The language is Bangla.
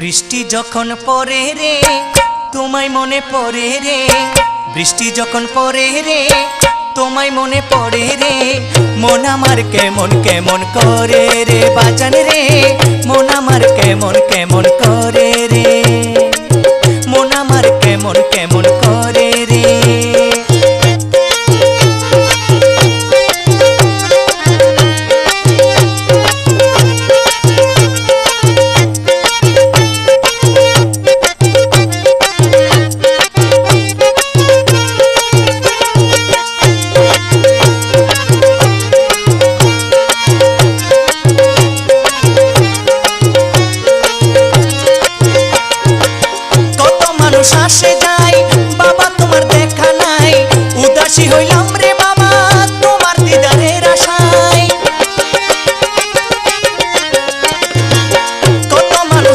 বৃষ্টি যখন পড়ে রে তোমায় মনে পড়ে রে, বৃষ্টি যখন পড়ে রে তোমায় মনে পড়ে রে, মন আমার কেমন কেমন করে রে বাজান রে, মন আমার কেমন কেমন করে রে, মন আমার কেমন কেমন করে রে।